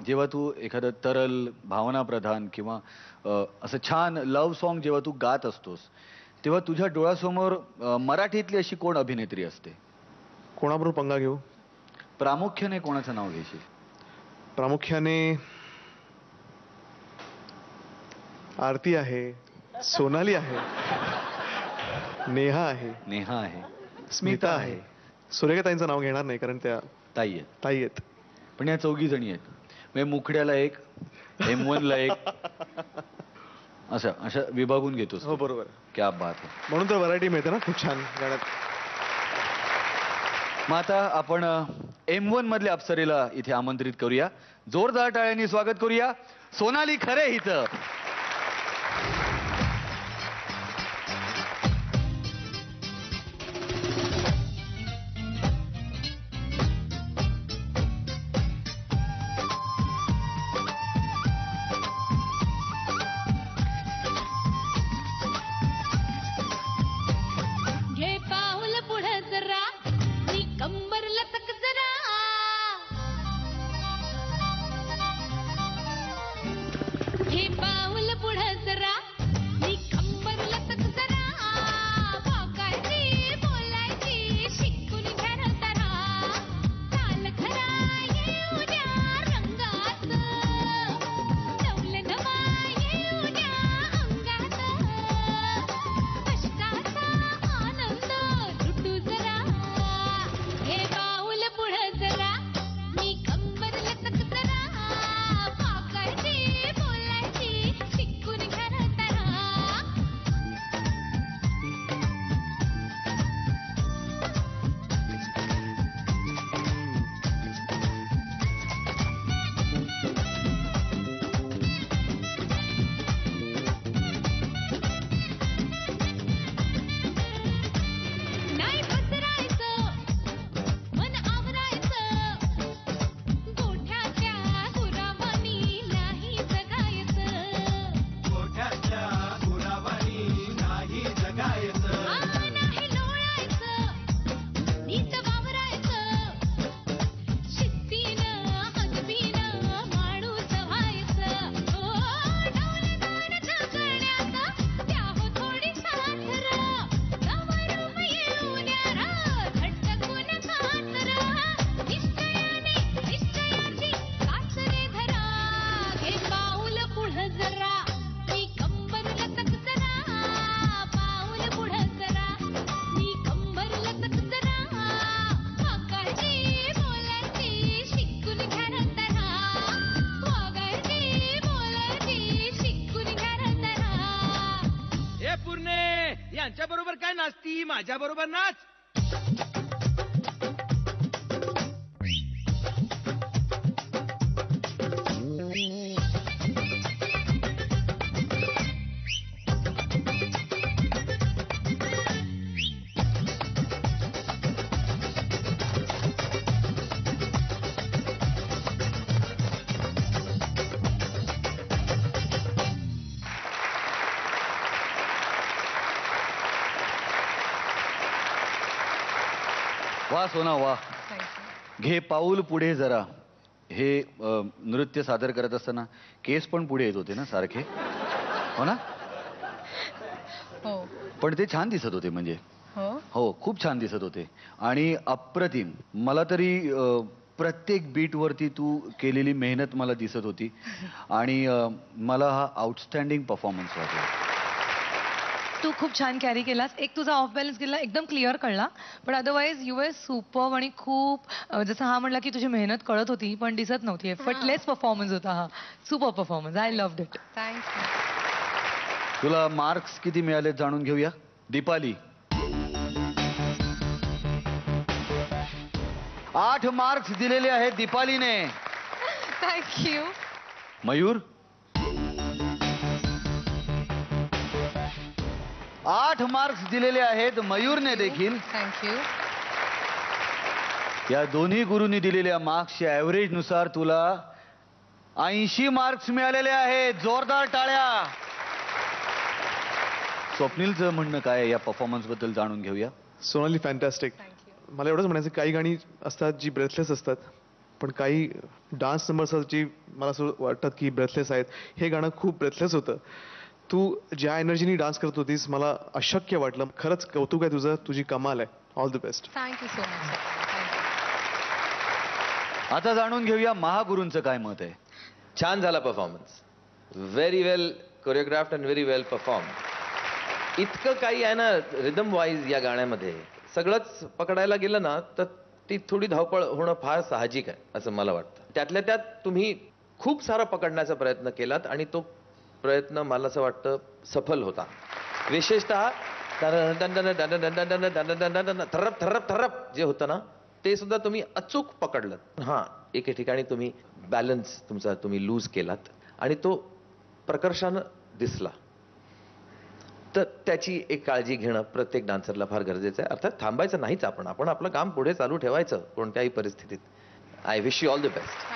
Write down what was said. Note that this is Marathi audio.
जेव्हा तू एखादं तरल भावनाप्रधान किंवा असं छान लव्ह सॉन्ग जेव्हा तू गात असतोस तेव्हा तुझ्या डोळ्यासमोर मराठीतली अशी कोण अभिनेत्री असते? कोणाबरोबर पंगा घेऊ? प्रामुख्याने कोणाचं नाव घेशील? प्रामुख्याने आरती आहे, सोनाली आहे, नेहा आहे, स्मिता आहे. सुरेखाताईंचं नाव घेणार नाही कारण त्या ताई आहेत. पण या 4 जणी आहेत. म्हणजे मुखड्याला एक, M1 ला एक, अशा विभागून घेतोस. हो बरोबर. क्या बात आहे. म्हणून तर व्हरायटी मिळते ना खूप छान गाण्यात. मग आता आपण M1 मधल्या अप्सरेला इथे आमंत्रित करूया. जोरदार टाळ्यांनी स्वागत करूया सोनाली खरे हिचं. यांच्या बरोबर काय नाचती, माझ्या बरोबर नाच. वा सोना वा. घे पाऊल पुढे जरा हे नृत्य सादर करत असताना केस पण पुढे येत होते ना सारखे, हो ना? हो. पण ते छान दिसत होते म्हणजे. हो खूप छान दिसत होते आणि अप्रतिम. मला तरी प्रत्येक बीट वरती तू केलेली मेहनत मला दिसत होती आणि मला हा आउटस्टँडिंग परफॉर्मन्स वाटला. तू खूप छान कॅरी केलास. एक तुझा ऑफ बॅलन्स गेला एकदम क्लिअर कळला, पण अदरवाईज यू वर सुपर. आणि खूप जसं हा म्हणला की तुझी मेहनत कळत होती पण दिसत नव्हती. एफर्टलेस परफॉर्मन्स होता हा. Super performance. I loved it. Thanks. तुला मार्क्स किती मिळाले जाणून घेऊया. दीपाली 8 मार्क्स दिलेले आहेत दीपालीने. थँक्यू. मयूर 8 मार्क्स दिलेले आहेत मयूरने देखील. थँक्यू. या दोन्ही गुरूंनी दिलेल्या मार्क्सच्या ऍव्हरेज नुसार तुला 80 मार्क्स मिळालेले आहेत. जोरदार टाळ्या. स्वप्नीलचं म्हणणं काय आहे या परफॉर्मन्स बद्दल जाणून घेऊया. सोनाली फॅन्टॅस्टिक. मला एवढंच म्हणायचं, काही गाणी असतात जी ब्रेथलेस असतात, पण काही डान्स नंबर्सची मला असं वाटतात की ब्रेथलेस आहेत. हे गाणं खूप ब्रेथलेस होतं. तू ज्या एनर्जीनी डान्स करत होतीस मला अशक्य वाटलं. खरंच कौतुक आहे तुझं, तुझी कमाल आहे. All the best. Thank you so much. आता जाणून घेऊया महागुरूंचं काय मत आहे. छान झाला performance. Very well choreographed and very well perform. इतकं काही आहे ना रिदम वाईज या गाण्यामध्ये. सगळंच पकडायला गेलं ना तर ती थोडी धावपळ होणं फार साहजिक आहे असं मला वाटतं. त्यातल्या त्यात तुम्ही खूप सारं पकडण्याचा प्रयत्न केलात आणि तो प्रयत्न मला असं वाटतं सफल होता. विशेषतः थर्रप थर्रप थर्रप जे होतं ना ते सुद्धा तुम्ही अचूक पकडलं. हां, एके ठिकाणी तुम्ही बॅलन्स तुमचा तुम्ही लूज केलात आणि तो प्रकर्षानं दिसला. तर त्याची एक काळजी घेणं प्रत्येक डान्सरला फार गरजेचं आहे. अर्थात थांबायचं नाहीच आपण आपलं काम पुढे चालू ठेवायचं कोणत्याही परिस्थितीत. I wish you all the best.